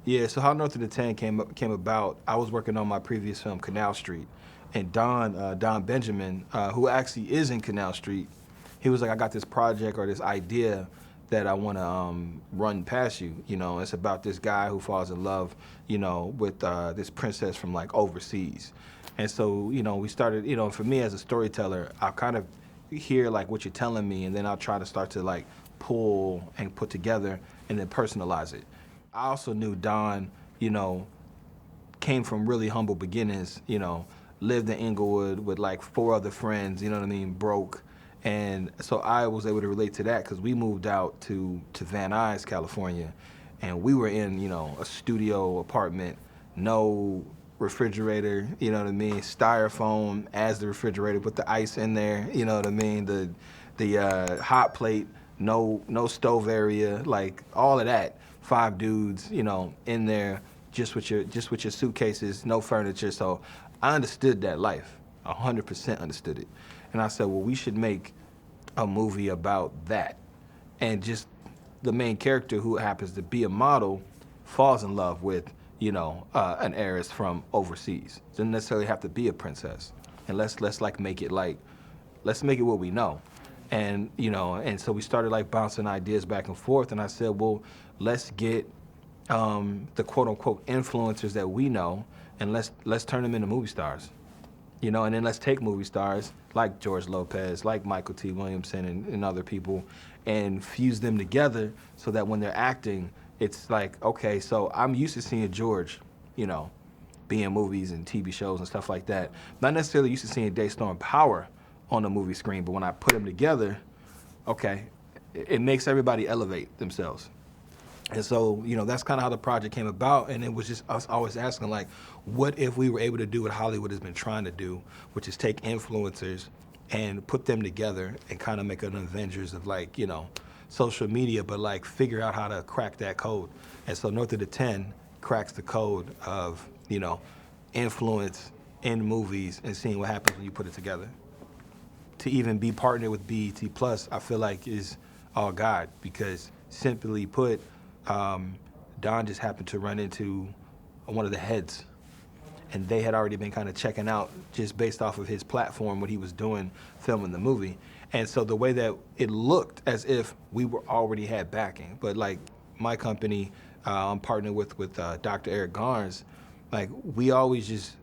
Yeah, so how North of the Ten came about, I was working on my previous film, Canal Street, and Don Benjamin, who actually is in Canal Street, he was like, I got this project or this idea that I want to run past you. You know, it's about this guy who falls in love, you know, with this princess from like overseas. And so, you know, we started, you know, for me as a storyteller, I'll kind of hear like what you're telling me, and then I'll try to start to like pull and put together and then personalize it. I also knew Don, you know, came from really humble beginnings, you know, lived in Inglewood with like four other friends, you know what I mean, broke. And so I was able to relate to that because we moved out to Van Nuys, California, and we were in, you know, a studio apartment, no refrigerator, you know what I mean, styrofoam as the refrigerator, put the ice in there, you know what I mean, the hot plate, no stove area, like all of that. Five dudes, you know, in there, just with your suitcases, no furniture. So I understood that life, 100% understood it. And I said, well, we should make a movie about that. And just the main character, who happens to be a model, falls in love with, you know, an heiress from overseas. Doesn't necessarily have to be a princess. And let's like make it like, let's make it what we know. And you know, and so we started like bouncing ideas back and forth. And I said, well, let's get the quote unquote influencers that we know, and let's turn them into movie stars. You know, and then let's take movie stars like George Lopez, like Michael T. Williamson, and other people, and fuse them together so that when they're acting, it's like, okay, so I'm used to seeing George, you know, be in movies and TV shows and stuff like that. Not necessarily used to seeing Daystorm Power on the movie screen, but when I put them together, okay, it makes everybody elevate themselves. And so, you know, that's kind of how the project came about. And it was just us always asking, like, what if we were able to do what Hollywood has been trying to do, which is take influencers and put them together and kind of make an Avengers of, like, you know, social media, but like figure out how to crack that code. And so North of the 10 cracks the code of, you know, influence in movies and seeing what happens when you put it together. To even be partnered with BET Plus, I feel like is all God, because simply put, Don just happened to run into one of the heads, and they had already been kind of checking out just based off of his platform, what he was doing, filming the movie. And so the way that it looked as if we were already had backing, but like my company, I'm partnered with Dr. Eric Garnes, like we always just,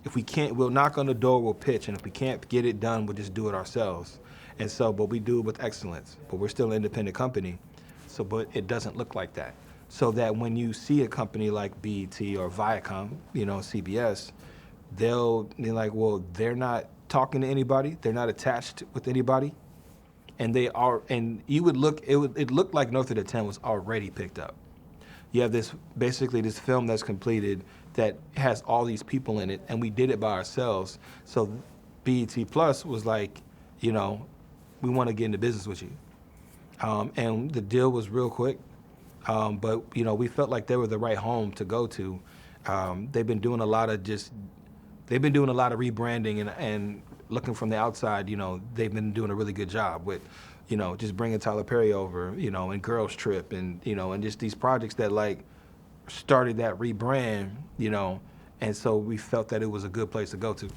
if we can't, we'll knock on the door, we'll pitch, and if we can't get it done, we'll just do it ourselves. And so, but we do it with excellence, but we're still an independent company. So, but it doesn't look like that. So that when you see a company like BET or Viacom, you know, CBS, they're like, well, they're not talking to anybody, they're not attached with anybody, and they are, and you would look, it looked like North of the 10 was already picked up. You have this, basically this film that's completed that has all these people in it, and we did it by ourselves. So BET Plus was like, you know, we want to get into business with you. And the deal was real quick, but you know, we felt like they were the right home to go to. They've been doing a lot of rebranding, and looking from the outside, you know, they've been doing a really good job with, you know, just bringing Tyler Perry over, you know, and Girls Trip, and you know, and just these projects that like started that rebrand, you know, and so we felt that it was a good place to go to.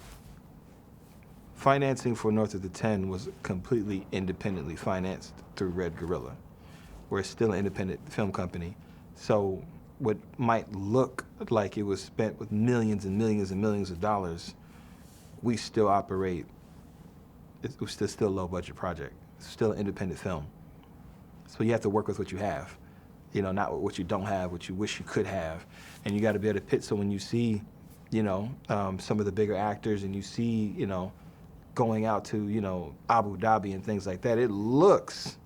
Financing for North of the 10 was completely independently financed through Red Gorilla. We're still an independent film company. So what might look like it was spent with millions and millions and millions of dollars, we still operate, it was still a low budget project. It's still an independent film. So you have to work with what you have, you know, not what you don't have, what you wish you could have. And you got to be able to pitch. So when you see, you know, some of the bigger actors, and you see, you know, going out to, you know, Abu Dhabi and things like that, it looks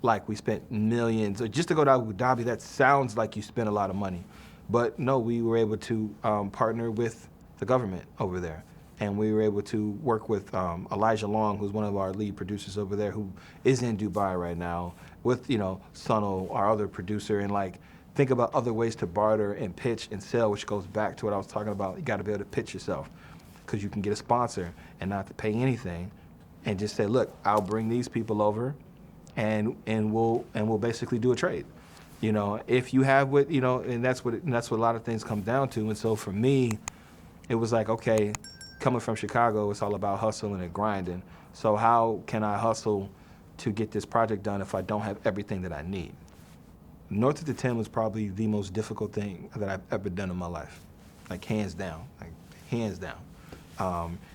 like we spent millions. Or just to go to Abu Dhabi, that sounds like you spent a lot of money. But no, we were able to partner with the government over there. And we were able to work with Elijah Long, who's one of our lead producers over there, who is in Dubai right now, with, you know, Sunil, our other producer, and like think about other ways to barter and pitch and sell, which goes back to what I was talking about. You got to be able to pitch yourself, because you can get a sponsor and not to pay anything, and just say, look, I'll bring these people over, and we'll basically do a trade. if you have what, and that's what a lot of things come down to. And so for me, it was like, okay, coming from Chicago, it's all about hustling and grinding. So how can I hustle to get this project done if I don't have everything that I need? North of the 10 was probably the most difficult thing that I've ever done in my life, like hands down, hands down.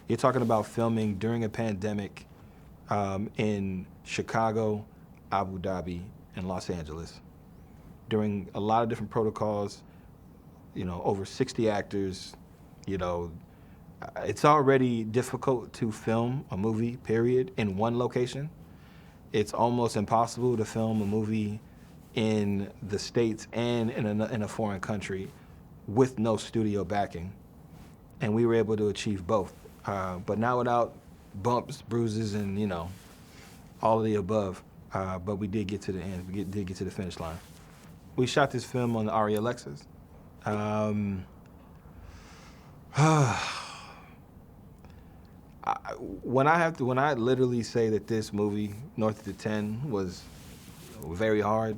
You're talking about filming during a pandemic in Chicago, Abu Dhabi, and Los Angeles, during a lot of different protocols, over 60 actors. It's already difficult to film a movie, period, in one location. It's almost impossible to film a movie in the States and in a foreign country with no studio backing. And we were able to achieve both. But not without bumps, bruises, and, all of the above. But we did get to the end. We did get to the finish line. We shot this film on the Ari Alexas. When I literally say that this movie, North of the 10, was very hard,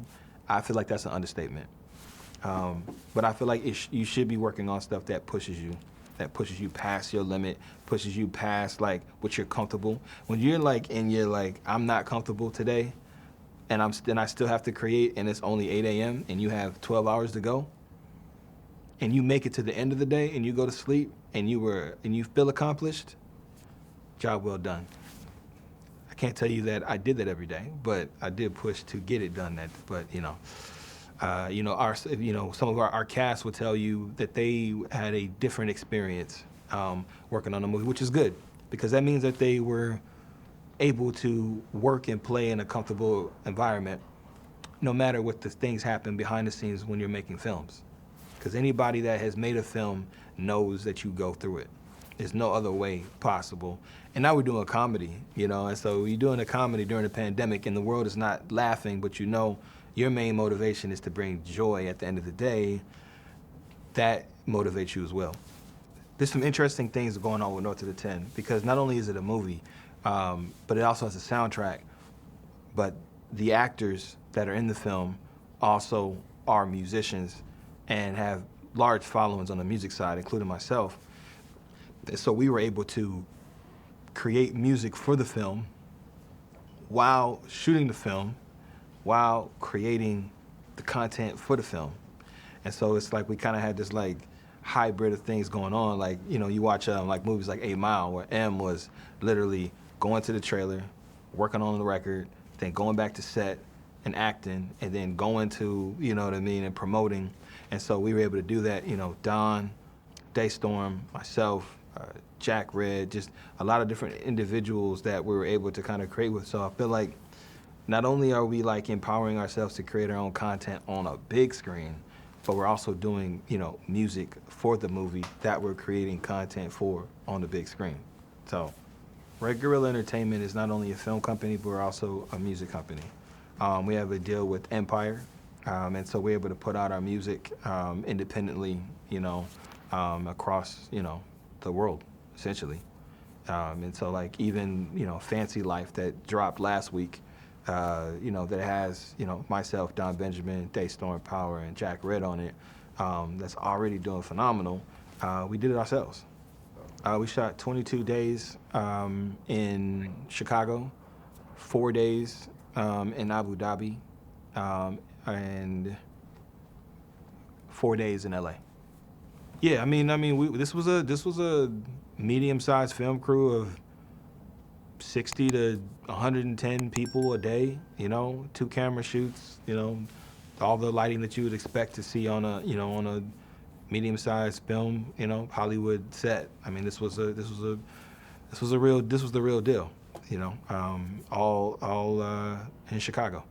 I feel like that's an understatement. But I feel like you should be working on stuff that pushes you past your limit, pushes you past like what you're comfortable. When you're like, I'm not comfortable today, and I still have to create, and it's only 8 a.m. and you have 12 hours to go, and you make it to the end of the day and you go to sleep and you feel accomplished, job well done. I can't tell you that I did that every day, but I did push to get it done. Some of our cast would tell you that they had a different experience working on the movie, which is good because that means that they were able to work and play in a comfortable environment, no matter what the things happen behind the scenes when you're making films. Because anybody that has made a film knows that you go through it. There's no other way possible. And now we're doing a comedy, and so you're doing a comedy during a pandemic and the world is not laughing, but your main motivation is to bring joy at the end of the day. That motivates you as well. There's some interesting things going on with North of the 10 because not only is it a movie, but it also has a soundtrack, but the actors that are in the film also are musicians and have large followings on the music side, including myself. So we were able to create music for the film while shooting the film, while creating the content for the film. And so it's like we kind of had this like hybrid of things going on. Like, you watch like movies like 8 Mile where M was literally going to the trailer, working on the record, then going back to set and acting, and then going to, and promoting. And so we were able to do that, Don, Daystorm, myself, Jack Red, just a lot of different individuals that we were able to kind of create with. So I feel like not only are we like empowering ourselves to create our own content on a big screen, but we're also doing, music for the movie that we're creating content for on the big screen. So Red Gorilla Entertainment is not only a film company, but we're also a music company. We have a deal with Empire, and so we're able to put out our music independently, across, the world, essentially. And so like even, Fancy Life that dropped last week, that has, myself, Don Benjamin, Daystorm Power, and Jack Red on it, that's already doing phenomenal. We did it ourselves. We shot 22 days in Chicago, 4 days in Abu Dhabi, and 4 days in LA. Yeah, this was a medium-sized film crew of 60 to 110 people a day, 2 camera shoots, all the lighting that you would expect to see on a medium-sized film, Hollywood set. This was the real deal, all in Chicago.